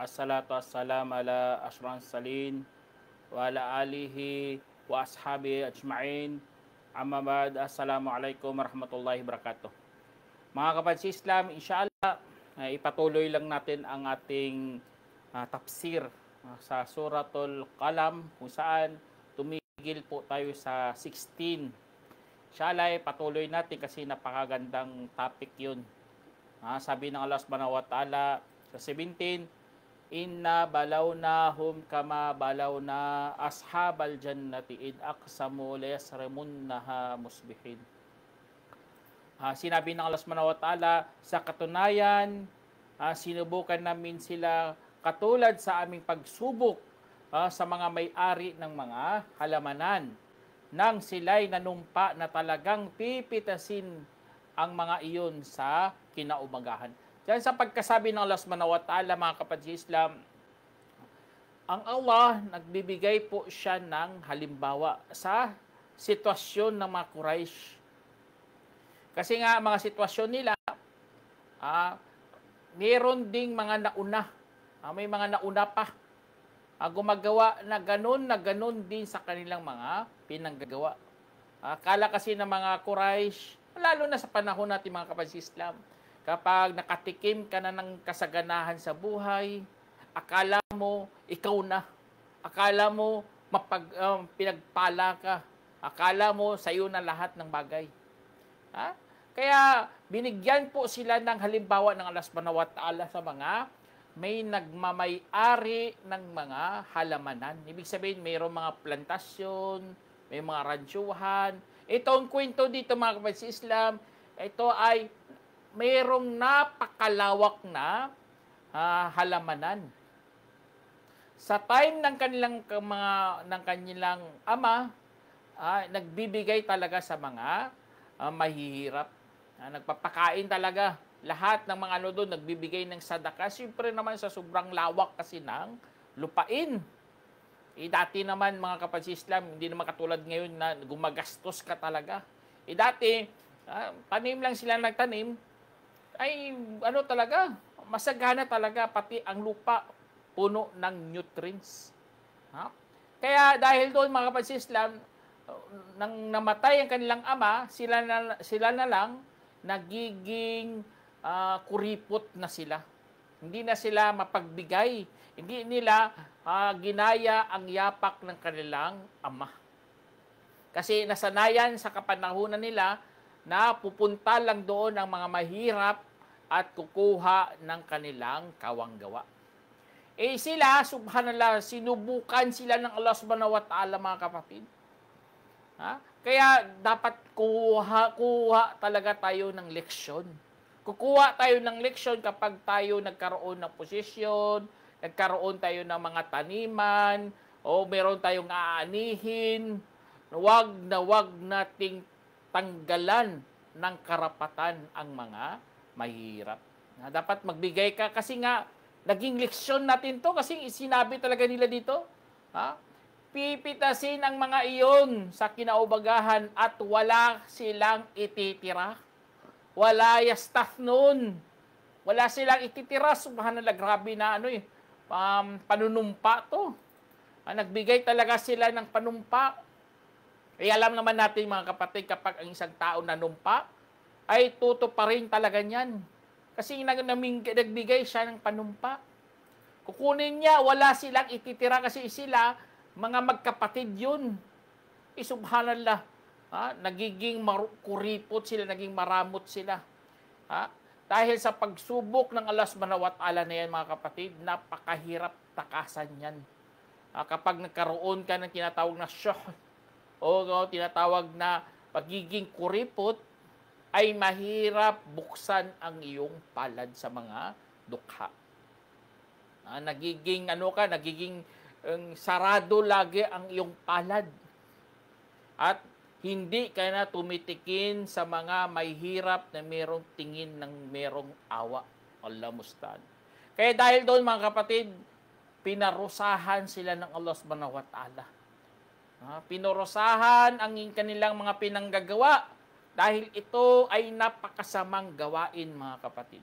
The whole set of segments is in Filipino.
Assalatu assalam ala ashraf salin wa ala alihi wa ashabi ajma'in. Amma ba'd, assalamualaikum warahmatullahi wabarakatuh. Mga kapatid sa Islam, inshallah, ipatuloy lang natin ang ating tafsir sa Suratul Qalam, kung saan tumigil po tayo sa 16. Inshallah, patuloy natin kasi napakagandang topic yun. Sabi ng Allah subhanahu wa ta'ala sa 17, Inna balawnahum kama balawna ashabal jannati id aqsamu layasrimunnaha musbihin. Sinabi ng Allah subhanahu wa ta'ala, sa katunayan, sinubukan namin sila katulad sa aming pagsubok sa mga may-ari ng mga halamanan, nang sila'y nanumpa na talagang pipitasin ang mga iyon sa kinaumagahan. Diyan sa pagkasabi ng Allah subhanahu wa ta'ala, mga kapatid sa Islam, ang Allah, nagbibigay po siya ng halimbawa sa sitwasyon ng mga Quraysh. Kasi nga, mga sitwasyon nila, meron ding mga nauna. May mga nauna pa. Gumagawa na ganun din sa kanilang mga pinanggagawa. Kala kasi ng mga Quraysh, lalo na sa panahon natin mga kapatid sa Islam, kapag nakatikim ka na ng kasaganahan sa buhay, akala mo ikaw na. Akala mo pinagpala ka. Akala mo sa'yo na lahat ng bagay. Kaya binigyan po sila ng halimbawa ng Allah subhanahu wa ta'ala sa mga may nagmamay-ari ng mga halamanan. Ibig sabihin, mayroong mga plantasyon, may mga ransyuhan. Itong kwento dito mga kapatid sa Islam, ito ay mayroong napakalawak na halamanan. Sa time ng kanilang ama, nagbibigay talaga sa mga mahihirap. Nagpapakain talaga. Lahat ng mga doon nagbibigay ng sadaka. Siyempre naman sa sobrang lawak kasi ng lupain. Dati naman mga kapatid sa Islam, hindi naman katulad ngayon na gumagastos ka talaga. Dati, tanim lang sila nagtanim, ay talaga, masagana talaga, pati ang lupa puno ng nutrients. Kaya dahil doon mga kapatid sa Islam, nang namatay ang kanilang ama, sila na lang nagiging kuripot na sila. Hindi na sila mapagbigay. Hindi nila ginaya ang yapak ng kanilang ama. Kasi nasanayan sa kapanahunan nila na pupunta lang doon ang mga mahirap at kukuha ng kanilang kawanggawa. Sila, subhanallah, sinubukan sila ng Allah subhanahu wa ta'ala, mga kapatid. Kaya dapat kuha talaga tayo ng leksyon. Kukuha tayo ng leksyon kapag tayo nagkaroon ng posisyon, nagkaroon tayo ng mga taniman, o meron tayong aanihin. Wag nating tanggalan ng karapatan ang mga mahirap. Dapat magbigay ka kasi nga naging leksyon natin to kasi sinabi talaga nila dito. Pipitasin ang mga iyon sa kinaubagahan at wala silang ititira. Wala yastafnun. Wala silang ititira. Subhanallah, grabe na panunumpa to. Nagbigay talaga sila ng panumpa. Alam naman natin mga kapatid, kapag ang isang tao nanumpa, ay tuto pa rin talaga niyan. Kasi nagbigay siya ng panumpa. Kukunin niya, wala silang ititira kasi sila, mga magkapatid yun. Subhanallah, nagiging kuripot sila, naging maramot sila. Dahil sa pagsubok ng Allah subhanahu wa ta'ala na yan, mga kapatid, napakahirap takasan yan. Kapag nagkaroon ka ng tinatawag na syuh, o tinatawag na pagiging kuripot, ay mahirap buksan ang iyong palad sa mga dukha. Nagiging sarado lagi ang iyong palad. At hindi ka na tumitikin sa mga may hirap na merong tingin ng merong awa. Allah musta'an. Kaya dahil doon mga kapatid, pinarusahan sila ng Allah subhanahu wa ta'ala. Pinurusahan ang kanilang mga pinanggagawa dahil ito ay napakasamang gawain, mga kapatid.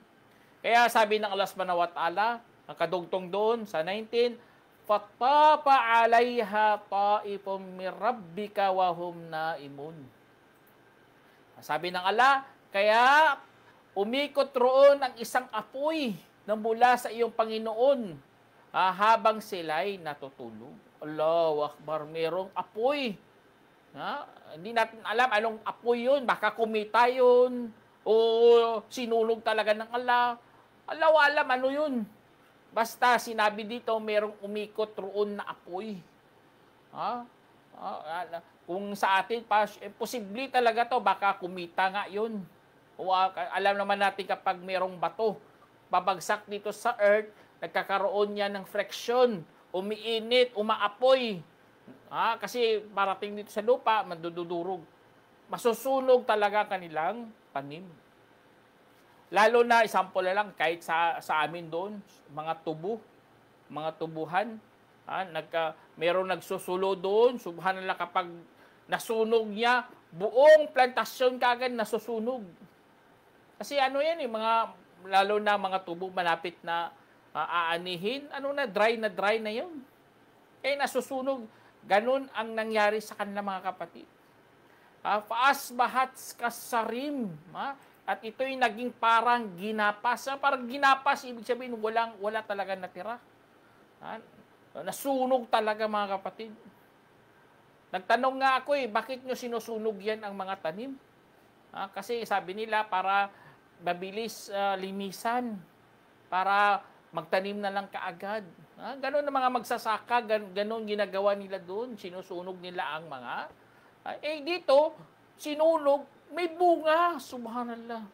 Kaya sabi ng Allah subhanahu wa ta'ala, Ang kadugtong doon sa 19, "Fattapa 'alayha ta'ifum min rabbika wa hum naimun." Sabi ng Allah, kaya umikot roon ang isang apoy na mula sa iyong Panginoon habang sila'y natutulog. Allahu Akbar, merong apoy. Hindi natin alam anong apoy yun. Baka kumita yun o sinunog talaga ng Allah. Allah alam ano yun. Basta sinabi dito, merong umikot roon na apoy. Kung sa atin, posible talaga to, baka kumita nga yun. O, alam naman natin kapag merong bato, babagsak dito sa earth, nagkakaroon niya ng friction, umiinit, umaapoy. Kasi parating dito sa lupa, mandudurog. Masusunog talaga kanilang tanim. Lalo na, example na lang, kahit sa amin doon, mga tubuhan, merong nagsusulo doon, subhanallah kapag nasunog niya, buong plantasyon kagad nasusunog. Kasi ano yan lalo na mga tubo malapit na aanihin, dry na yun. Nasusunog. Ganun ang nangyari sa kanila mga kapatid. Faasbahat kasarim. At ito'y naging parang ginapas. Parang ginapas, ibig sabihin, wala talaga natira. Nasunog talaga mga kapatid. Nagtanong nga ako bakit nyo sinusunog yan ang mga tanim? Kasi sabi nila para mabilis linisan, para magtanim na lang kaagad. Ganon na mga magsasaka, ganon ginagawa nila doon, sinusunog nila ang mga, dito, sinunog, may bunga, subhanallah.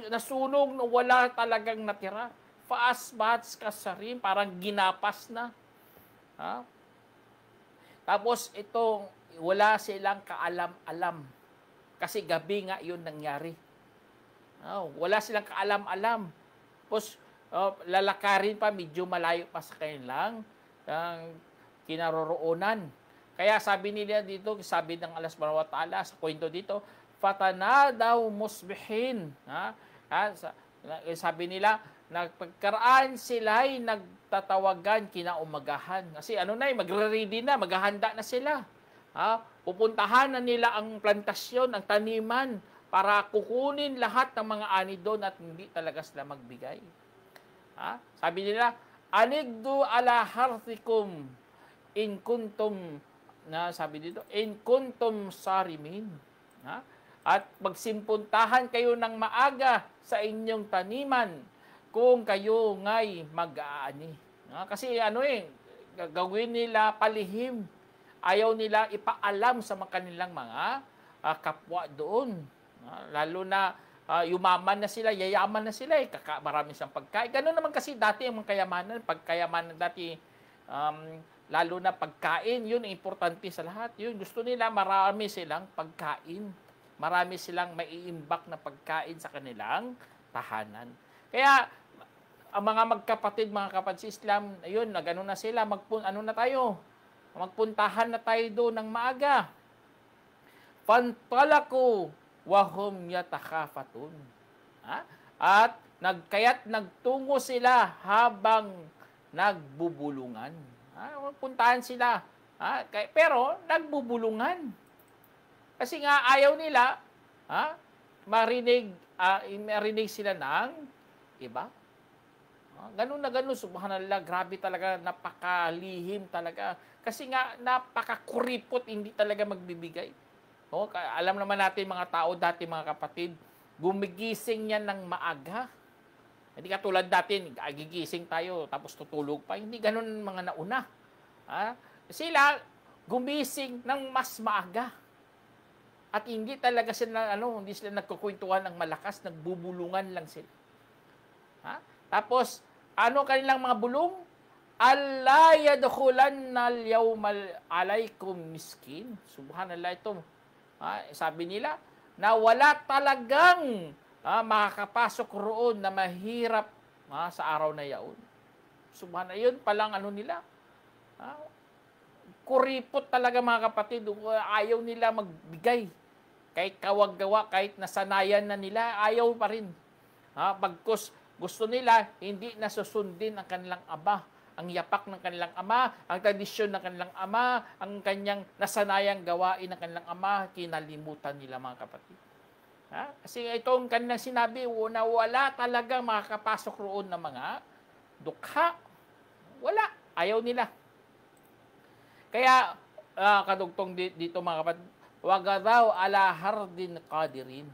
Nasunog, wala talagang natira. Faasbats kasarim, parang ginapas na. Tapos ito, wala silang kaalam-alam. Kasi gabi nga yun nangyari. Wala silang kaalam-alam. Tapos lalakarin pa, medyo malayo pa sa kanilang kinaroroonan. Kaya sabi nila dito, sabi ng Allah subhanahu wa ta'ala sa kwento dito, "Fatanadaw musbihin." Sabi nila, nagpagkaraan sila'y nagtatawagan kinaumagahan. Kasi magre-ready na, maghahanda na sila. Pupuntahan na nila ang plantasyon, ang taniman, para kukunin lahat ng mga ani doon at hindi talaga sila magbigay. Sabi nila, "Anigdu ala harthikum in kuntum," sabi dito, "in kuntum sarimin." At magsimpuntahan kayo ng maaga sa inyong taniman kung kayo nga'y mag-aani. Kasi gagawin nila palihim. Ayaw nila ipaalam sa kanilang mga kapwa doon. Lalo na yumaman na sila, yayaman na sila. Marami siyang pagkain. Ganun naman kasi dati ang pagkayamanan dati, lalo na pagkain, yun importante sa lahat. Yun, gusto nila marami silang pagkain. Marami silang maiimbak na pagkain sa kanilang tahanan. Kaya, ang mga magkapatid, mga kapatid sa Islam, ayun, nagano na sila, magpuntahan na tayo doon ng maaga. "Fantalaku wahum yatakhafatun." At kaya't nagtungo sila habang nagbubulungan. Puntahan sila. Pero nagbubulungan. Kasi nga ayaw nila marinig sila ng iba. Ganun na ganun, subhanallah, grabe talaga, napakalihim talaga. Kasi nga, napakakuripot, hindi talaga magbibigay. Alam naman natin mga tao dati, mga kapatid, gumigising yan ng maaga. Hindi katulad dati, gigising tayo, tapos tutulog pa. Hindi ganun mga nauna. Sila, gumising ng mas maaga. At hindi talaga sila, hindi sila nagkukwentuhan ng malakas, nagbubulungan lang sila. Tapos, kanilang mga bulong? "Alla yadkhulanna al-yawmal alaykum miskin." Subhanallah ito. Sabi nila, na wala talagang makakapasok roon na mahirap sa araw na yaon. Subhanallah, yun palang nila. Kuripot talaga mga kapatid, ayaw nila magbigay. Kahit kawag-gawa, kahit nasanayan na nila, ayaw pa rin. Bagkus Gusto nila, hindi nasusundin ang kanilang ama, ang yapak ng kanilang ama, ang tradisyon ng kanilang ama, ang kanyang nasanayang gawain ng kanilang ama, kinalimutan nila mga kapatid. Kasi itong kanilang sinabi, na wala talagang makakapasok roon ng mga dukha. Wala. Ayaw nila. Kaya, kadugtong dito mga kapatid, wag daw ala hardin qadirin.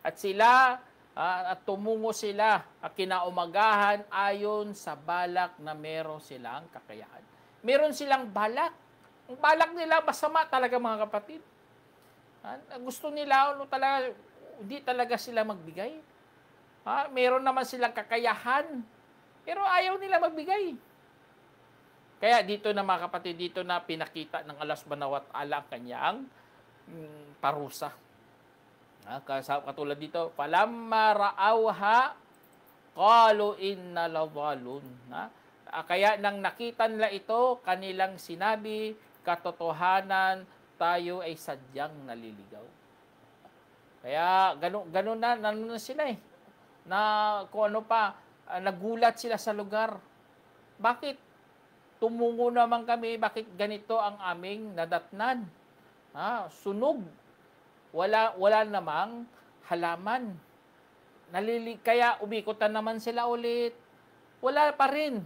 At sila, at tumungo sila kinaumagahan ayon sa balak na meron silang kakayahan. Meron silang balak. Ang balak nila, masama talaga mga kapatid. Gusto nila, hindi talaga sila magbigay. Meron naman silang kakayahan, pero ayaw nila magbigay. Kaya dito na mga kapatid, dito na pinakita ng Allah subhanahu wa ta'ala ang kanyang parusa. Katulad dito, falamma ra'awha qalu inna ladhalun. Kaya nang nakita nila ito, kanilang sinabi, katotohanan, tayo ay sadyang naliligaw. Kaya ganun na sila na kung ano pa, nagulat sila sa lugar. Bakit? Tumungo naman kami, bakit ganito ang aming nadatnan? Sunog. Wala namang halaman. Kaya umikutan naman sila ulit. Wala pa rin.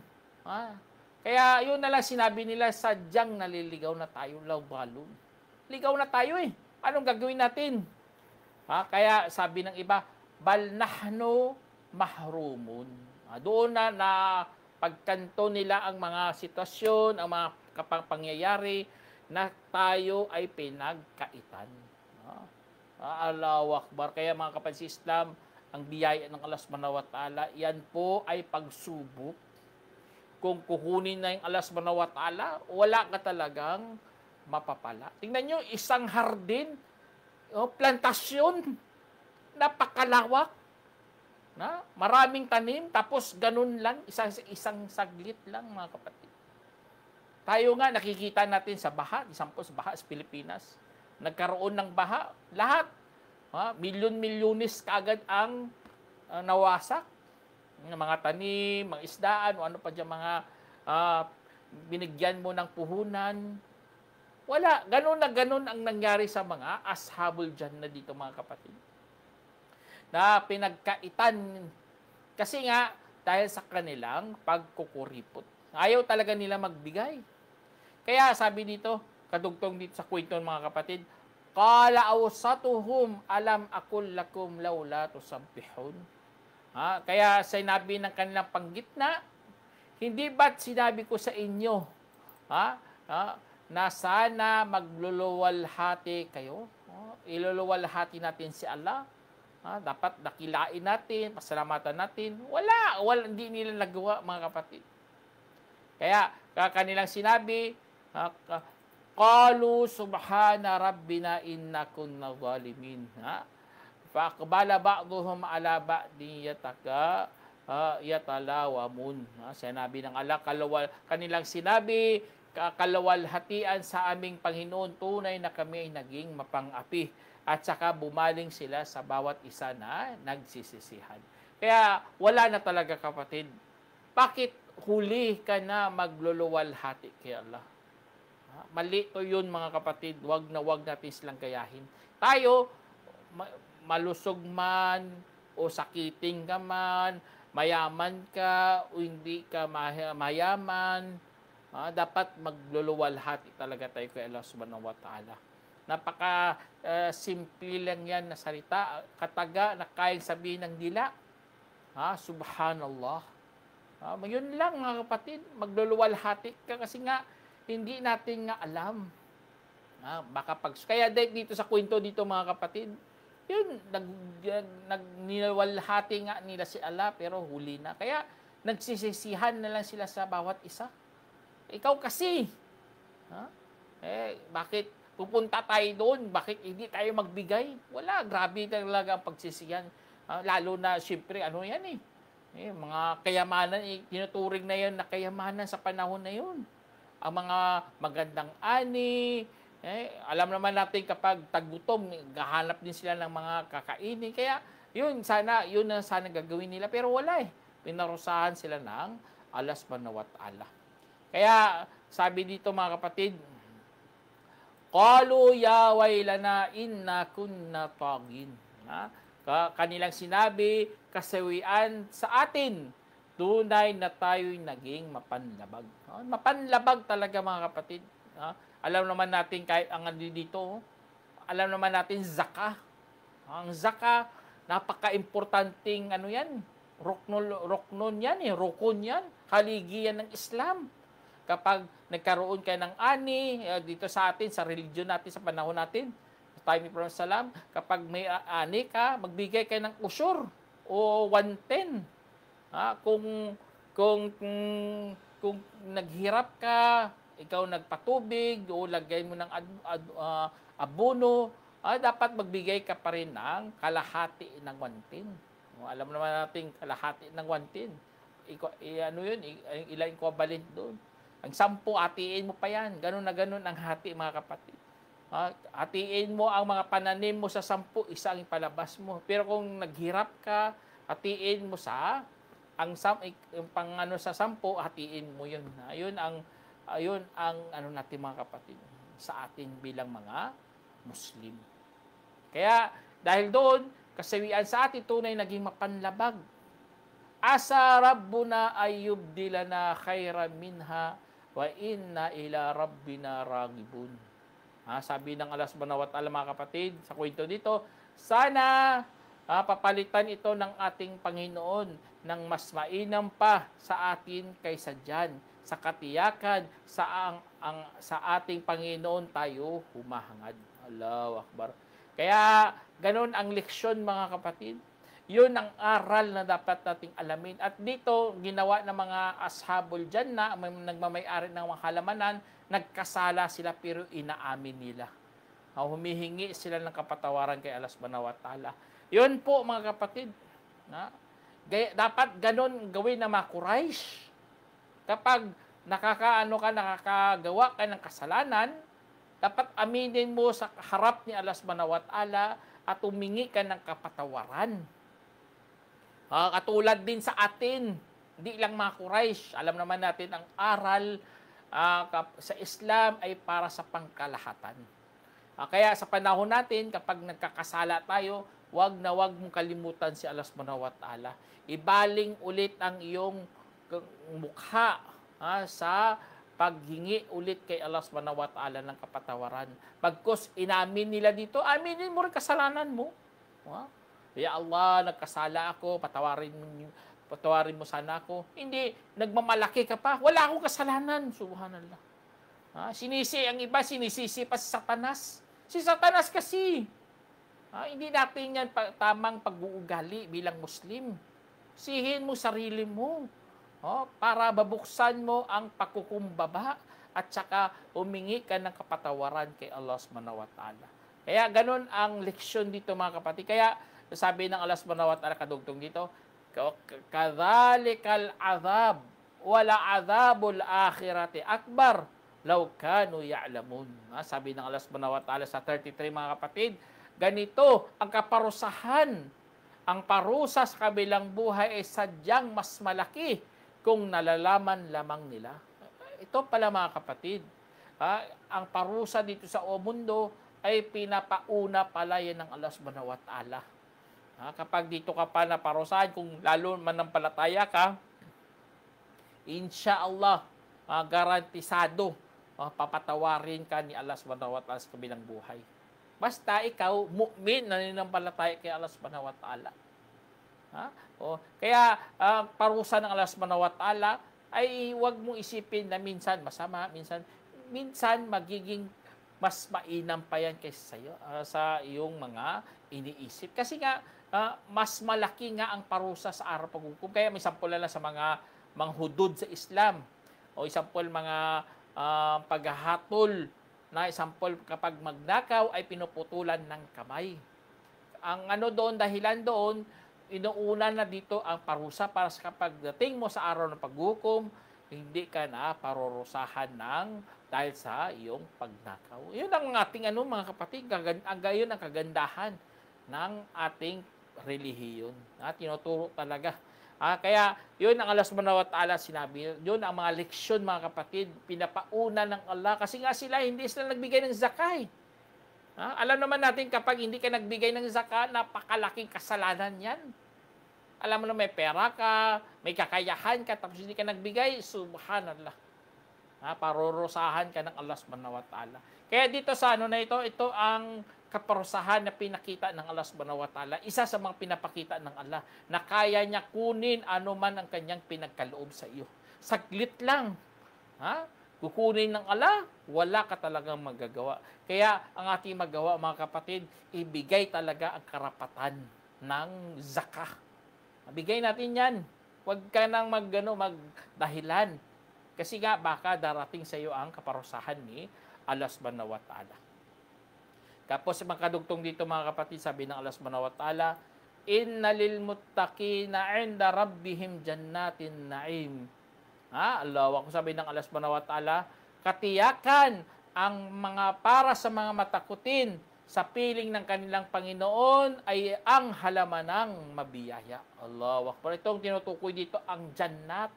Kaya yun na lang sinabi nila, sadyang naliligaw na tayo, lawbalon. Ligaw na tayo Anong gagawin natin? Kaya sabi ng iba, bal nahnu mahrumun. Doon na pagkanto nila ang mga sitwasyon, ang mga pangyayari na tayo ay pinagkaitan. Allahu Akbar. Kaya mga kapatid sa Islam, ang biyaya ng Allah subhanahu wa ta'ala, yan po ay pagsubok. Kung kukunin na yung Allah subhanahu wa ta'ala, wala ka talagang mapapala. Tingnan nyo, isang hardin, plantasyon, napakalawak, maraming tanim, tapos ganun lang, isang saglit lang mga kapatid. Tayo nga, nakikita natin sa baha, sa baha sa Pilipinas, nagkaroon ng baha, lahat, milyon-milyones kaagad ang nawasak, ng mga tanim, mga isdaan, o ano pa dyan, mga binigyan mo ng puhunan. Wala. Ganun na ganun ang nangyari sa mga ashabul jannah dito mga kapatid. Na pinagkaitan. Kasi nga, dahil sa kanilang pagkukuripot. Ayaw talaga nila magbigay. Kaya sabi dito, kadugtong dito sa kwento ng mga kapatid, qala awsatuhum alam aqul lakum laula tusabbihun. Kaya sinabi ng kanilang panggitna, hindi ba't sinabi ko sa inyo, na sana magluluwalhati kayo. Iluluwalhati natin si Allah. Dapat dakilain natin, pasalamatan natin. Wala, hindi nila nagawa mga kapatid. Kaya kanilang sinabi, qalu subhana rabbina inna kunna zalimin. Faqbala ba'dhum ala ba'din yatalawamun. Sinabi ng Allah, kanilang sinabi, kalawalhatian sa aming Panginoon, tunay na kami ay naging mapang-api. At saka bumaling sila sa bawat isa na nagsisisihan. Kaya wala na talaga kapatid. Bakit huli ka na magluluwalhati kay Allah? Mali to yun mga kapatid. Wag natin silang gayahin. Tayo, malusog man o sakiting ka man, mayaman ka o hindi ka mayaman, dapat magluluwalhati talaga tayo kay Allah subhanahu wa ta'ala. Napaka simple lang yan na salita, kataga na kayang sabihin ng dila. Subhanallah. Yun lang mga kapatid, magluluwalhati ka kasi nga hindi natin nga alam. Kaya dito sa kwento dito mga kapatid, yun, nagniwalhati nga nila si Allah pero huli na. Kaya nagsisisihan na lang sila sa bawat isa. Ikaw kasi, bakit pupunta tayo doon? Bakit hindi tayo magbigay? Wala, grabe talaga ang pagsisihan. Lalo na, siyempre, mga kayamanan, tinuturing na yan na kayamanan sa panahon na yun. Ang mga magandang ani, alam naman natin kapag tagutom, gahanap din sila ng mga kakainin. Kaya, yun na sana gagawin nila. Pero wala pinarusahan sila ng Allah subhanahu wa ta'ala. Kaya sabi dito mga kapatid, qalu ya waylana inna kunna tagin. Kanilang sinabi, kasawian sa atin, tunay na tayo'y naging mapanlabag. Mapanlabag talaga mga kapatid. Alam naman natin kahit ang dito, alam naman natin zaka. Ang zaka, napaka-importanting yan, ruknon yan, rukun yan, haligi yan ng Islam. Kapag nagkaroon kayo ng ani, dito sa atin, sa religion natin, sa panahon natin, sa time ni Prophet Salam, kapag may ani ka, magbigay kayo ng usyur o 110. Kung naghirap ka, ikaw nagpatubig, o lagay mo ng abono, dapat magbigay ka pa rin ng kalahati ng 110. Alam naman natin, kalahati ng 110. Ilang equivalent doon. Ang 10, hatiin mo pa yan. Ganun na ganun ang hati, mga kapatid. Hatiin mo ang mga pananim mo sa 10, isa ang palabas mo. Pero kung naghirap ka, hatiin mo sa sa 10, hatiin mo yun. Ayun ang natin mga kapatid sa atin bilang mga Muslim. Kaya dahil doon, kasawian sa atin tunay naging mapanlabag. Asa rabbuna ayyubdilana khairan minha wa inna ila rabbina ragibun. Sabi ng Allah subhanahu wa ta'ala mga kapatid, sa kwento dito, sana papalitan ito ng ating Panginoon ng mas mainam pa sa atin kaysa dyan. Sa katiyakan, sa ating Panginoon tayo humahangad. Allahu Akbar. Kaya, ganun ang leksyon mga kapatid. Yun ang aral na dapat nating alamin. At dito, ginawa ng mga ashabul janna, nagmamayari ng mga halamanan, nagkasala sila pero inaamin nila. Humihingi sila ng kapatawaran kay Allah subhanahu wa ta'ala. Yun po mga kapatid. Dapat ganun gawin ng mga Quraysh. Kapag nakakagawa ka ng kasalanan, dapat aminin mo sa harap ni Allah subhanahu wa ta'ala at humingi ka ng kapatawaran. Katulad din sa atin, hindi lang mga Quraysh. Alam naman natin ang aral sa Islam ay para sa pangkalahatan. Kaya sa panahon natin, kapag nagkakasala tayo, wag mong kalimutan si Allah subhanahu wa ta'ala. Ibaling ulit ang iyong mukha sa paghingi ulit kay Allah subhanahu wa ta'ala ng kapatawaran. Pagkos inamin nila dito, aminin mo rin kasalanan mo. Ya Allah, nagkasala ako, patawarin mo sana ako. Hindi, nagmamalaki ka pa. Wala akong kasalanan. Subhanallah. Sinisi ang iba, sinisisi pa si Satanas. Si Satanas kasi. Hindi natin yan tamang pag-uugali bilang Muslim. Sihin mo sarili mo. Para babuksan mo ang pakukumbaba at saka humingi ka ng kapatawaran kay Allah subhanahu wa ta'ala. Kaya ganun ang leksyon dito mga kapatid. Kaya sabi ng Allah subhanahu wa ta'ala kadugtong dito, kadhalikal azab wala azabul akhirati akbar law kanu ya'lamun. Sabi ng Allah subhanahu wa ta'ala sa 33 mga kapatid, ganito ang kaparusahan. Ang parusa sa kabilang buhay ay sadyang mas malaki kung nalalaman lamang nila. Ito pala mga kapatid, ang parusa dito sa mundo ay pinapauna pala yan ng Allah subhanahu wa ta'ala. Kapag dito ka pa naparusahan, kung lalo manampalataya ka, insyaallah, garantisado, papatawarin ka ni Allah subhanahu wa ta'ala sa kabilang buhay. Basta ikaw, mu'min, nananampalataya kay Allah subhanahu wa ta'ala. Kaya, parusa ng Allah subhanahu wa ta'ala ay huwag mong isipin na minsan masama, minsan magiging mas mainam pa yan kaysa sa iyong mga iniisip. Kasi nga, mas malaki nga ang parusa sa araw paghukom. Kaya may sampol na lang sa mga hudud sa Islam. O isampol mga paghahatol na isampol kapag magnakaw ay pinuputulan ng kamay. Ang dahilan doon, inuuna na dito ang parusa para sa kapag dating mo sa araw ng paghukom, hindi ka na parurusahan dahil sa iyong pagnakaw. Yun ang ating mga kapatid, gayon ang kagandahan ng ating relihiyon. Tinuturo talaga Kaya yun ang Allah subhanahu wa ta'ala sinabi. Yun ang mga leksyon, mga kapatid, pinapauna ng Allah. Kasi nga hindi sila nagbigay ng zakay. Alam naman natin kapag hindi ka nagbigay ng zakat, napakalaking kasalanan yan. Alam mo na may pera ka, may kakayahan ka, tapos hindi ka nagbigay, subhanallah. Parurusahan ka ng Allah subhanahu wa ta'ala. Kaya dito sa ito ang kaparusahan na pinakita ng Allah subhanahu wa ta'ala. Isa sa mga pinapakita ng Allah na kaya niya kunin anuman ang kanyang pinagkaloob sa iyo. Saglit lang. Kukunin ng Allah, wala ka talagang magagawa. Kaya ang ating magawa, mga kapatid, ibigay talaga ang karapatan ng zakah. Bigay natin yan. Huwag ka nang magdahilan. Kasi nga, baka darating sa iyo ang kaparusahan ni Allah subhanahu wa ta'ala. Tapos, makadugtong dito, mga kapatid, sabi ng Allah subhanahu wa ta'ala, Inna lil muttaqina 'inda rabbihim jannatin na'im. Allah, ako sabi ng Allah subhanahu wa ta'ala, katiyakan ang mga para sa mga matakutin sa piling ng kanilang Panginoon ay ang halamanang mabiyaya. Allah, wakbar. Itong tinutukoy dito ang jannat.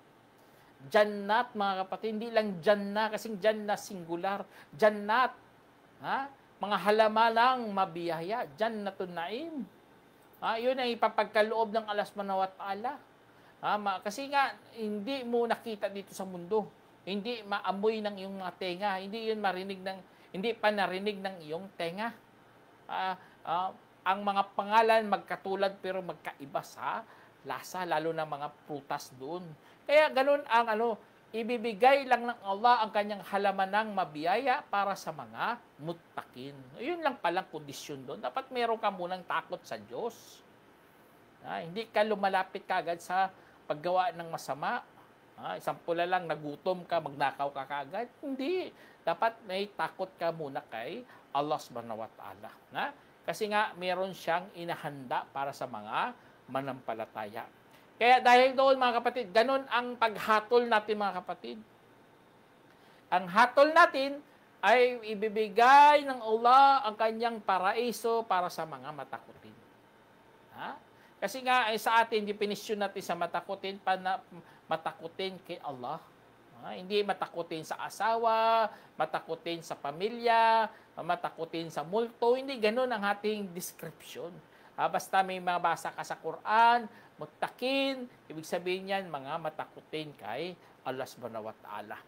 Jannat, mga kapatid, hindi lang jannah, kasing jannah singular. Jannat, mga halamanang mabiyaya. Jannatun naim. Yun ang ipapagkaloob ng Allah subhanahu wa ta'ala. Kasi nga, hindi mo nakita dito sa mundo. Hindi maamoy ng iyong mga tenga. Hindi pa narinig ng iyong tenga. Ang mga pangalan magkatulad pero magkaiba sa lasa, lalo na mga prutas doon. Kaya ganun ang ibibigay lang ng Allah ang kanyang halamanang mabiyaya para sa mga muttaqin. Yun lang palang kondisyon doon. Dapat meron ka munang takot sa Diyos. Hindi ka lumalapit kagad sa paggawa ng masama. Isang pula lang, nagutom ka, magnakaw ka kagad. Hindi. Dapat may takot ka muna kay Allah subhanahu wa ta'ala. Kasi nga, meron siyang inahanda para sa mga manampalataya. Kaya dahil doon, mga kapatid, ganun ang paghatol natin, mga kapatid. Ang hatol natin ay ibibigay ng Allah ang kanyang paraiso para sa mga matakutin. Kasi nga, sa atin, definisyon natin sa matakutin, matakutin kay Allah. Hindi matakutin sa asawa, matakutin sa pamilya, matakutin sa multo. Hindi ganun ang ating description. Basta may mabasa ka sa Quran, muttaqin, ibig sabihin yan, mga matakutin kay Allah subhanahu wa ta'ala.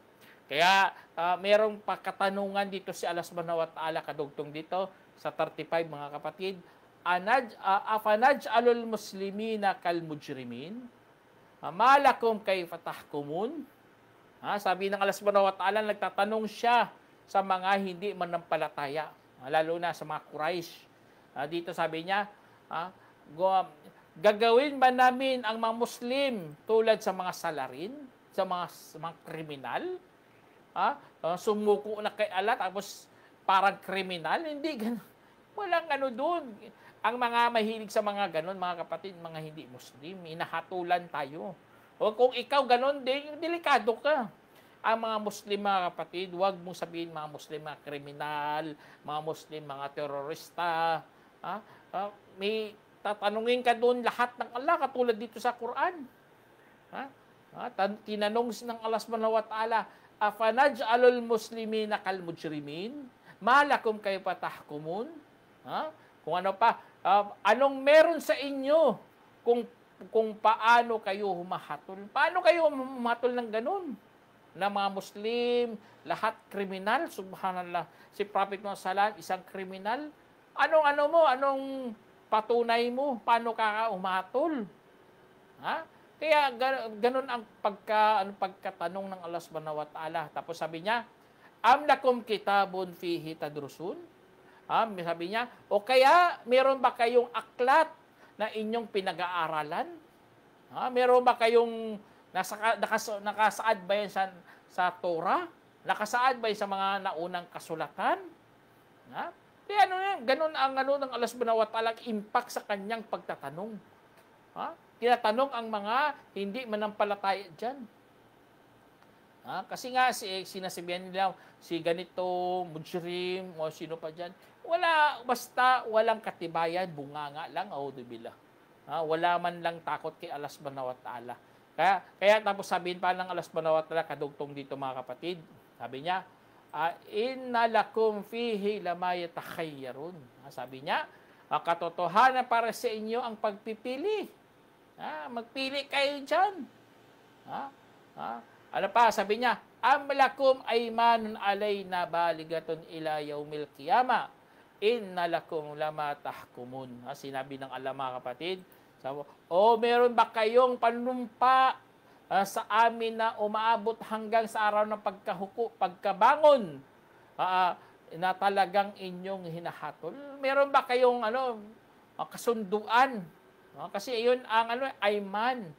Kaya, merong pagkatanungan dito si Allah subhanahu wa ta'ala, kadugtong dito, sa 35, mga kapatid, afanaj'alul muslimina kal mujrimin? Malakum kayfa tahkumun? Sabi ng Allah subhanahu wa ta'ala, nagtatanong siya sa mga hindi manampalataya, lalo na sa mga Quraysh. Dito sabi niya, gagawin ba namin ang mga Muslim tulad sa mga salarin, sa mga kriminal? Sumuko na kay Allah tapos parang kriminal? Hindi ganun. Walang doon. Ang mga mahilig sa mga ganon, mga kapatid, mga hindi Muslim, inahatulan tayo. O kung ikaw ganon din, delikado ka. Ang mga Muslim, mga kapatid, huwag mong sabihin mga Muslim, mga kriminal, mga Muslim, mga terorista. May tatanungin ka doon lahat ng Allah, katulad dito sa Quran. Tinanong ng Allah subhanahu wa ta'ala, afanaj'alul muslimina kal mujrimin? Malakum kayfa tahkumun? Kung ano pa, anong meron sa inyo kung paano kayo humahatol? Paano kayo humahatol ng ganun? Na mga Muslim, lahat kriminal, subhanallah. Si Prophet Muhammad isang kriminal. Anong patunay mo? Paano ka humahatol? Kaya ganun ang pagkatanong ng Allah subhanahu wa ta'ala. Tapos sabi niya, am lakum kitabun fihi tadrusun? Sabi niya, o kaya meron ba kayong aklat na inyong pinag-aaralan? Meron ba kayong nakasaad ba yan sa Torah? Nakasaad ba yan sa mga naunang kasulatan? Kaya ganun ang ng Allah subhanahu wa ta'ala impact sa kanyang pagtatanong. Tinatanong ang mga hindi manampalataya dyan. Kasi nga, sinasabihan nila, si ganito, mujrim, o sino pa dyan. Basta walang katibayan, bunganga lang, audubillah. Wala man lang takot kay Allah subhanahu wa ta'ala. Kaya tapos sabihin pa ng Allah subhanahu wa ta'ala, kadugtong dito mga kapatid, sabi niya, inna lakum fihi lama yatakhayyarun. Sabi niya, katotohanan para sa inyo ang pagpipili. Magpili kayo dyan. Ano pa, sabi niya, am lakum aymanun alayna baligatun ila yaumil qiyamah. Inna lakum lama tahkumun. Sinabi ng Allah mga kapatid, meron ba kayong panumpa sa amin na umaabot hanggang sa araw ng pagkabangon na talagang inyong hinahatol? Meron ba kayong kasunduan? Kasi iyon ang ayman.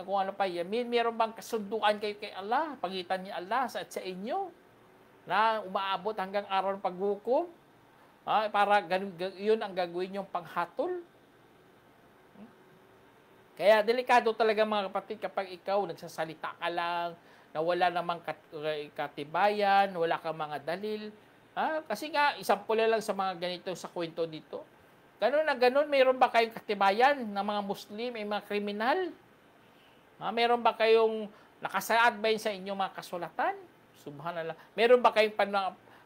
Kung ano pa, yamin, meron bang kasunduan kayo kay Allah, pagitan ni Allah sa inyo, na umaabot hanggang araw ng paghukom? Para yun ang gagawin yung panghatol? Kaya delikado talaga mga kapatid kapag ikaw nagsasalita ka lang, na wala namang katibayan, wala kang mga dalil. Kasi nga, isang pula lang sa mga ganito sa kwento dito. Ganun na ganun, mayroon ba kayong katibayan na mga Muslim ay mga kriminal? Meron ba kayong nakasaad ba yun sa inyong mga kasulatan? Subhanallah. Meron ba kayong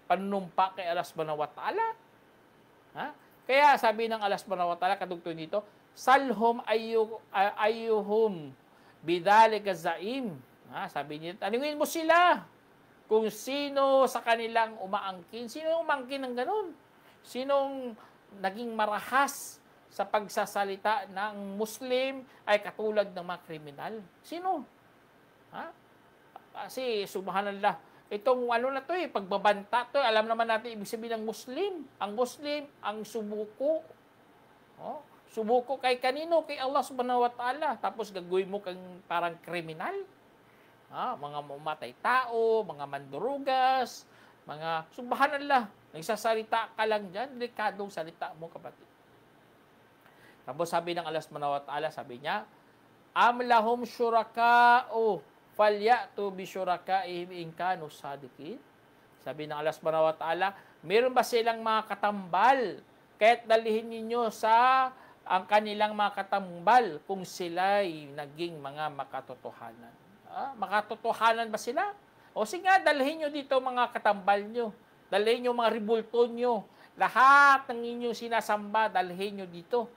panumpa kay Allah subhanahu wa ta'ala? Kaya sabi ng Allah subhanahu wa ta'ala, kadugtong dito, salhum ayyuhum bidhalika zaim. Sabi niya, tanungin mo sila kung sino sa kanilang umaangkin. Sino yung umangkin ng ganun? Sinong naging marahas sa pagsasalita ng Muslim ay katulad ng mga kriminal? Sino? Kasi subhanallah, itong na to pagbabanta to, alam naman natin ibig sabihin ng Muslim. Ang Muslim, ang sumuko. Sumuko kay kanino? Kay Allah subhanahu wa ta'ala. Tapos gagawin mo kang parang kriminal. Mga mamatay tao, mga mandurugas, mga subhanallah. Nagsasalita ka lang dyan, delikadong salita mo kapatid. Tapos sabi ng Allah subhanahu wa ta'ala, sabi niya, am lahum syuraka'u falyatu bi syurakaihim in kanu sadiqin. Sabi ng Allah subhanahu wa ta'ala, meron ba silang mga katambal? Kahit dalihin ninyo sa ang kanilang mga katambal kung sila'y naging mga makatotohanan. Makatotohanan ba sila? O sige nga, dalhin nyo dito mga katambal nyo. Dalhin nyo mga ribulto nyo. Lahat ng inyong sinasamba, dalhin nyo dito.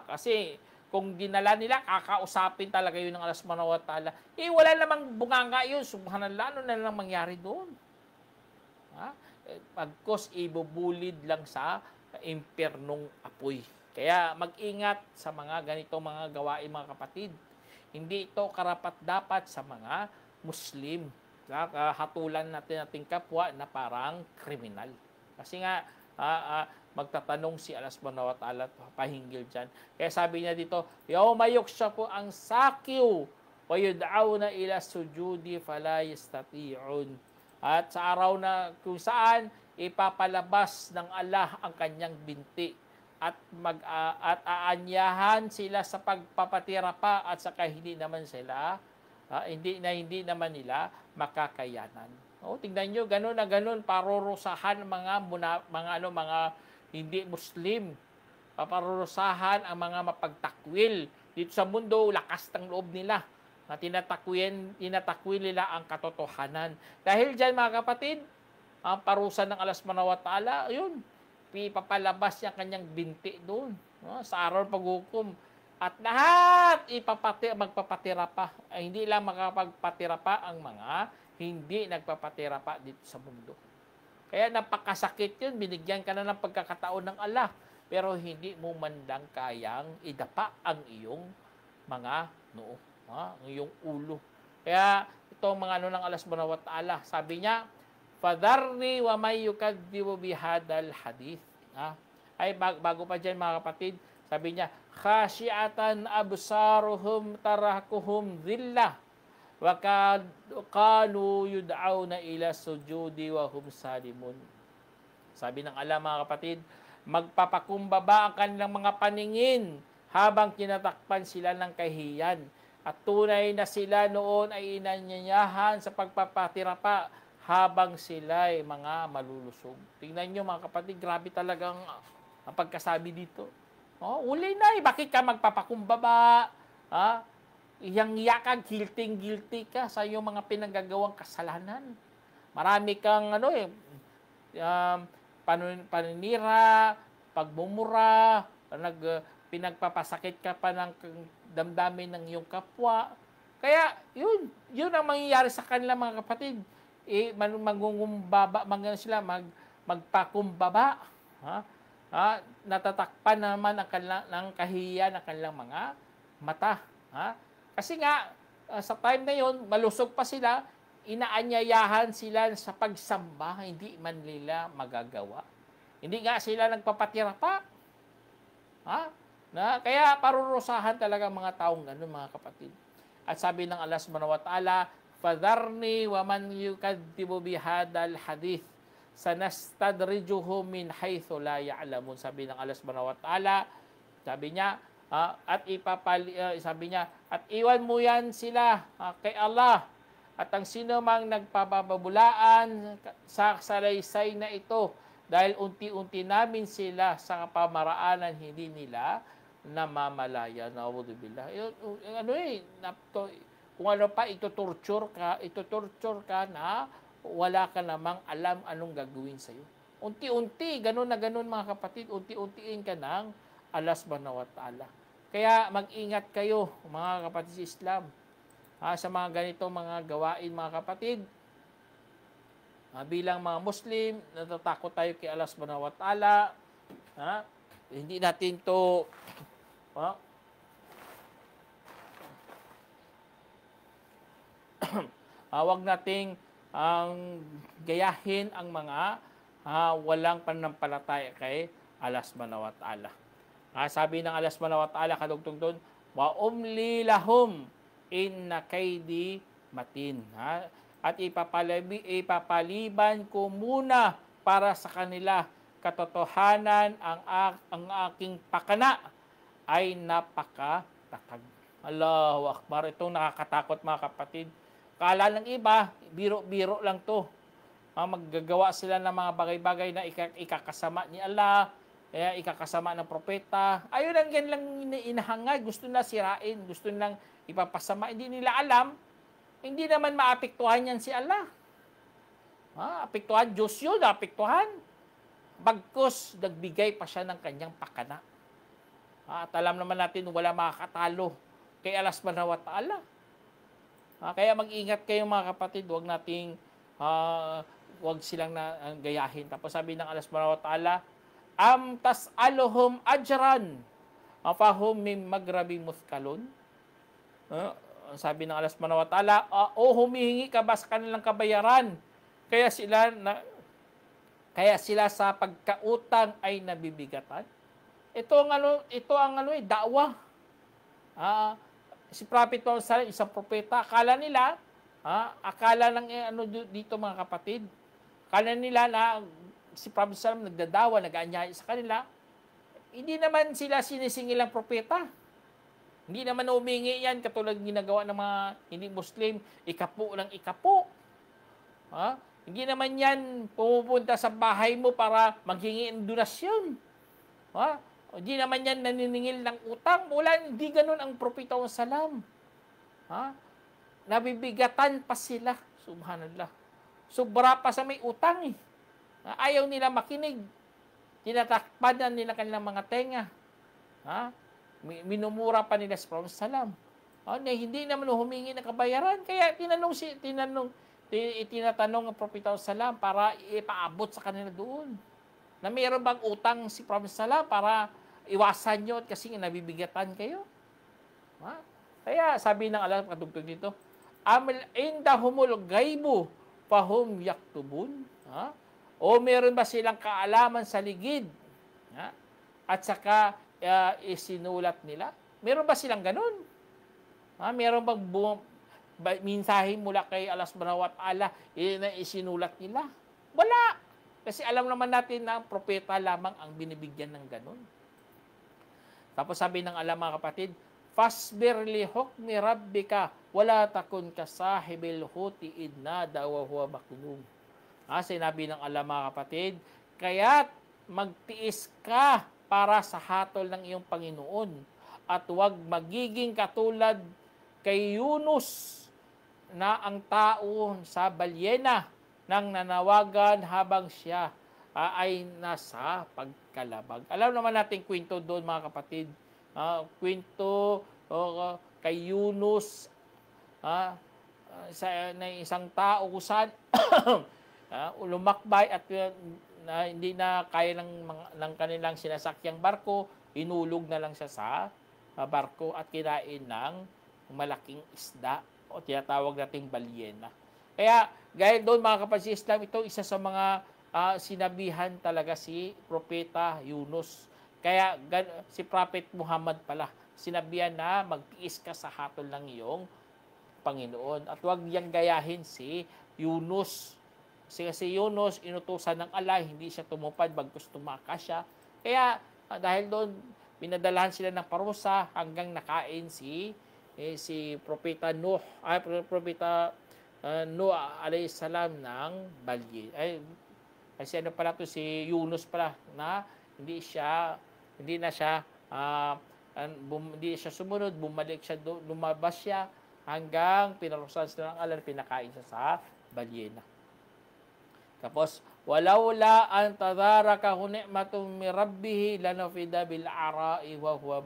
Kasi kung dinala nila, kakausapin talaga yun ng Allah subhanahu wa ta'ala. Wala namang bunganga yun. Subhanallah, ano na lang mangyari doon? Pagkos ibubulid lang sa impernong apoy. Kaya mag-ingat sa mga ganitong mga gawain mga kapatid. Hindi ito karapat-dapat sa mga Muslim. Hatulan natin ating kapwa na parang kriminal. Kasi nga, magtatanong si Allah subhanahu wa ta'ala pahinggil dyan. Kaya sabi niya dito, yawma yukshafu ang sakiw wa yud'auna ila sujudi fala yastati'un. At sa araw na kung saan ipapalabas ng Allah ang kanyang binti at aanyahan sila sa pagpapatira pa at saka hindi naman hindi naman nila makakayanan. Tingnan niyo, ganun na ganun parurusahan mga hindi Muslim. Paparurusahan ang mga mapagtakwil dito sa mundo, lakas ng loob nila na tinatakwil nila ang katotohanan. Dahil diyan mga kapatid, ang parusa ng Allah subhanahu wa ta'ala, yun, ipapalabas niya kanyang binti doon sa araw ng paghukom. At lahat magpapatira pa. Hindi lang makapagpatira pa ang mga hindi nagpapatira pa dito sa mundo. Kaya napakasakit yun. Binigyan ka na ng pagkakataon ng Allah. Pero hindi mo man lang kayang idapa ang iyong mga noo. Ang iyong ulo. Kaya itong mga ng Allah subhanahu wa ta'ala, sabi niya, Fadharni wa may yukadzibu bihadal hadith. Ay bago pa dyan mga kapatid, sabi niya, khasyiatan absaruhum tarakuhum dhillah wa kanu yud'auna ila sujudi wa hum salimun. Sabi ng Allah mga kapatid, magpapakumbaba ang kanilang mga paningin habang kinatakpan sila ng kahiyan. At tunay na sila noon ay inanyanyahan sa pagpapatira pa habang sila'y mga malulusog. Tingnan nyo mga kapatid, grabe talagang ang pagkasabi dito. Uli na bakit ka magpapakumbaba? Iyang-iya ka, guilty ka sa iyong mga pinagagawang kasalanan. Marami kang paninira, pagmumura, pinagpapasakit ka pa ng damdamin ng iyong kapwa. Kaya yun ang mangyayari sa kanila mga kapatid. Magpakumbaba. Natatakpan naman ng kahihiyan ng kanilang mga mata. Kasi nga, sa time na yon malusog pa sila, inaanyayahan sila sa pagsamba, hindi man nila magagawa. Hindi nga sila nagpapatira pa. Kaya parurusahan talaga mga taong ganun, mga kapatid. At sabi ng Allah subhanahu wa ta'ala, "Fadharni wa man yukadzibu bihadal hadith, sanastadrijuhum min haythu la ya'lamun." Sabi ng Allah subhanahu wa ta'ala, sabi niya, sabi niya, at iwan mo yan sila kay Allah. At ang sino mang nagpapababulaan sa salaysay na ito, dahil unti-unti namin sila sa pamaraanan hindi nila namamalaya. Na'udzubillah. Kung ano pa, itutorture ka na wala ka namang alam anong gagawin sa'yo. Unti-unti, ganun na ganun mga kapatid, unti-untiin ka ng Allah subhanahu wa ta'ala. Kaya mag-ingat kayo mga kapatid sa Islam sa mga ganitong mga gawain mga kapatid. Bilang mga Muslim, natatakot tayo kay Allah subhanahu wa ta'ala. Hindi natin to wag nating gayahin ang mga walang pananampalataya kay Allah subhanahu wa ta'ala. Sabi ng Allah subhanahu wa ta'ala kadugtong doon, wa umli lahum inna kaydi matin. At ipapaliban ko muna para sa kanila katotohanan ang aking pakana ay napakatatag. Allahu Akbar. Itong nakakatakot mga kapatid. Kala ng iba, biro-biro lang to. Maggagawa sila ng mga bagay-bagay na ikakasama ni Allah, ikakasama ng propeta. Ayun ang lang inahangad. Gusto na sirain, gusto nilang ipapasama. Hindi nila alam, hindi naman maapektuhan yan si Allah. Apektuhan, Diyos yun, apektuhan. Bagkus, nagbigay pa siya ng kanyang pakana. At alam naman natin, wala makakatalo kay Allah subhanahu wa ta'ala. Kaya mag-ingat kayo mga kapatid, wag silang gayahin. Tapos sabi ng Allah subhanahu wa ta'ala, am tas'aluhum ajran afahum min magrabi muthkalun. Sabi ng Allah subhanahu wa ta'ala, humihingi ka ba sa kanilang kabayaran? Kaya sila sa pagkautang ay nabibigatan. Ito ang da'wah. Si Prophet Muhammad, isang propeta, akala dito mga kapatid, akala nila na si Prophet nagdadawa, nag-aanyaya sa kanila. Hindi naman sila sinisingilang propeta. Hindi naman humingi yan katulad ginagawa ng mga hindi Muslim, ikapo ng ikapo. Hindi naman yan pumupunta sa bahay mo para maghingi ng donasyon. Hindi naman yan naniningil ng utang. Hindi ganun ang propeta ng salam. Nabibigatan pa sila. Subhanallah. Sobra pa sa may utang ayaw nila makinig. Tinatakpan nila kanilang mga tenga. Minumura pa nila sa Prophet salam. Hindi naman humingi ng kabayaran. Kaya tinatanong ang Propeta salam para ipaabot sa kanila doon. Na mayroon bang utang si Prophet salam para iwasan nyo kasi nabibigatan kayo? Kaya sabi ng Allah kadugtong dito, indahumul gaibu fahum yaktubun. O meron ba silang kaalaman sa ligid? At saka isinulat nila? Meron ba silang ganun? Meron bang minsahe mula kay Allah subhanahu wa ta'ala na isinulat nila? Wala. Kasi alam naman natin na propeta lamang ang binibigyan ng ganun. Tapos sabi ng Allah mga kapatid, fasbir li hukmi rabbika wala takun ka sahibil huti idnada wa huwa makdum. Sinabi ng Allah mga kapatid, kaya't magtiis ka para sa hatol ng iyong Panginoon. At huwag magiging katulad kay Yunus na ang tao sa balyena nang nanawagan habang siya ay nasa pagkalabag. Alam naman natin kwento doon, mga kapatid. Kwento kay Yunus, na isang tao kung saan lumakbay at hindi na kaya ng kanilang sinasakyang barko, inulog na lang siya sa barko at kinain ng malaking isda o tinatawag nating balyena. Kaya, gaya doon, mga kapatid sa Islam, ito isa sa mga sinabihan talaga si Propeta Yunus. Kaya, si Prophet Muhammad pala, sinabihan na magtiis ka sa hatol ng iyong Panginoon. At huwag niyang gayahin si Yunus. Kasi si Yunus, inutusan ng Allah, hindi siya tumupad, bagkus tumakas siya. Kaya, dahil doon, pinadalahan sila ng parusa hanggang nakain si Propeta Nuh, Propeta Nuh alayhi salam ng balye. Kasi ano pala to, si Yunus pala na hindi na siya sumunod, bumalik siya, lumabas siya hanggang pinarusahan sila ng Allah, pinakain siya sa balyena. Tapos, walawla an tadarakahu ni'matun min rabbih lanafida bil ara'i wa huwa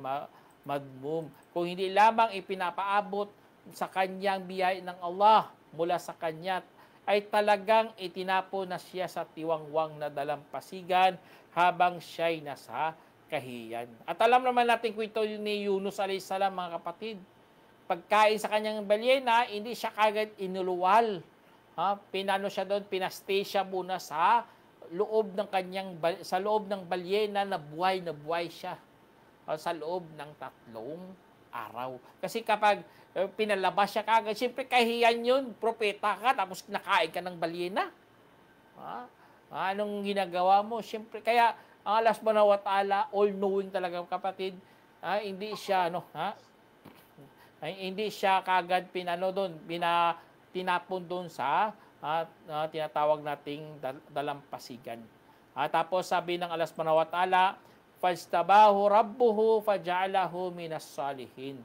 madmum. Kung hindi lamang ipinapaabot sa kanyang biyaya ng Allah mula sa kanya, ay talagang itinapo na siya sa tiwangwang na dalampasigan habang siya'y nasa kahiyan. At alam naman natin kwento ni Yunus alayhis salam, mga kapatid. Pagkain sa kanyang balyena, hindi siya kagad inuluwal. Pinano siya doon, pinastay siya muna sa loob ng balyena na buhay siya sa loob ng 3 araw. Kasi kapag pinalabas siya kagad, siyempre kahiyan yun, propeta ka, tapos nakain ka ng balyena. Anong ginagawa mo? Siyempre, kaya ang Allah subhanahu wa ta'ala, all-knowing talaga, kapatid, hindi siya, hindi siya kagad tinapon doon sa tinatawag nating dalampasigan. Tapos sabi ng Allah subhanahu wa ta'ala, fajtabahu rabbuhu faja'alahu minas salihin.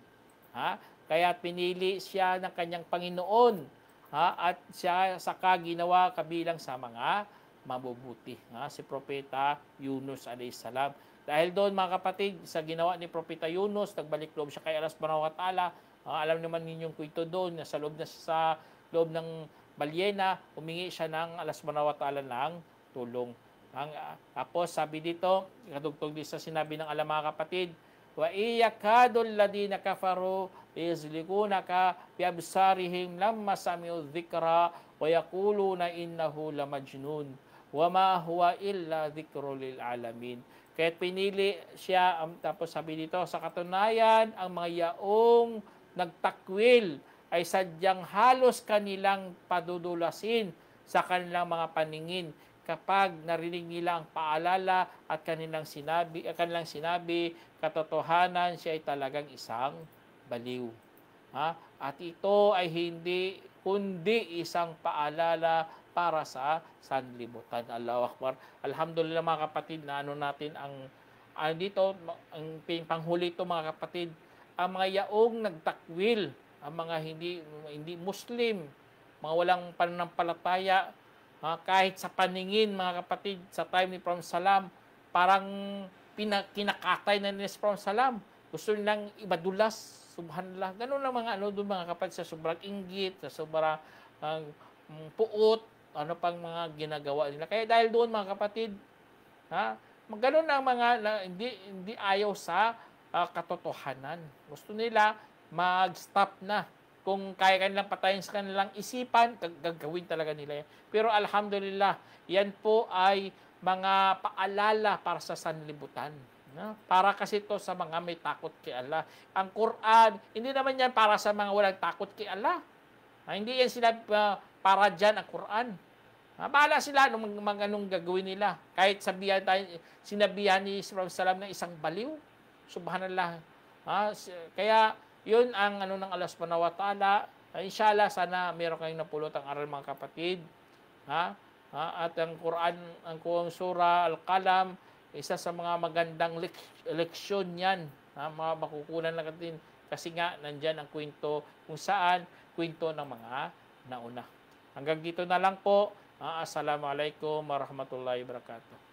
Kaya pinili siya ng kanyang Panginoon, at siya saka ginawa kabilang sa mga mabubuti. Si Propeta Yunus alayhis salam. Dahil doon, mga kapatid, sa ginawa ni Propeta Yunus, nagbalik loob siya kay Allah subhanahu wa ta'ala. Alam naman ninyong kwento doon, sa loob ng balyena, humingi siya ng Allah subhanahu wa ta'ala ng tulong. Tapos sabi dito, kadugtog din sa sinabi ng Allah, mga kapatid, wa iyakadul ladina kafaru yuzlikunaka bi absarihim lamma sami'u dhikra wa yaquluna innahu lamajnun wa ma huwa illa dhikrul lil alamin. Kaya pinili siya, tapos sabi dito, sa katunayan, ang mga yaong nagtakwil ay sadyang halos kanilang padudulasin sa kanilang mga paningin kapag narinig nila ang paalala at kanilang sinabi, katotohanan, siya ay talagang isang baliw. At ito ay hindi kundi isang paalala para sa sanlibutan. Allahu Akbar. Alhamdulillah, mga kapatid, na natin dito, ang panghuli ito, mga kapatid, ang mga yaong nagtakwil, ang mga hindi Muslim, mga walang pananampalataya, kahit sa paningin, mga kapatid, sa time ni Prophet Salam, parang kinakatay na ni Prophet Salam. Gusto nilang ibadulas, subhanallah. Ganun lang doon, mga kapatid, sa sobrang inggit, sa sobrang puot, pang mga ginagawa nila. Kaya dahil doon, mga kapatid, ganun ang mga hindi ayaw sa katotohanan. Gusto nila mag-stop na. Kung kaya kanilang patayin sa kanilang isipan, gagawin talaga nila yan. Pero alhamdulillah, yan po ay mga paalala para sa sanlibutan. Para kasi ito sa mga may takot kay Allah. Ang Quran, hindi naman yan para sa mga walang takot kay Allah. Hindi yan sila para dyan ang Quran. Bahala sila anong gagawin nila. Kahit sinabihan ni Prophet Salam na isang baliw. Subhanallah. Kaya, yun ang ng Allah subhanahu wa ta'ala. Inshallah, sana meron kayong napulot ang aral, mga kapatid. At ang Quran, ang surah Al-Qalam, Isa sa mga magandang leksyon yan. Mga makukunan natin kasi nga nandyan ang kwento kung saan kwento ng mga nauna. Hanggang dito na lang po. Assalamualaikum warahmatullahi wabarakatuh.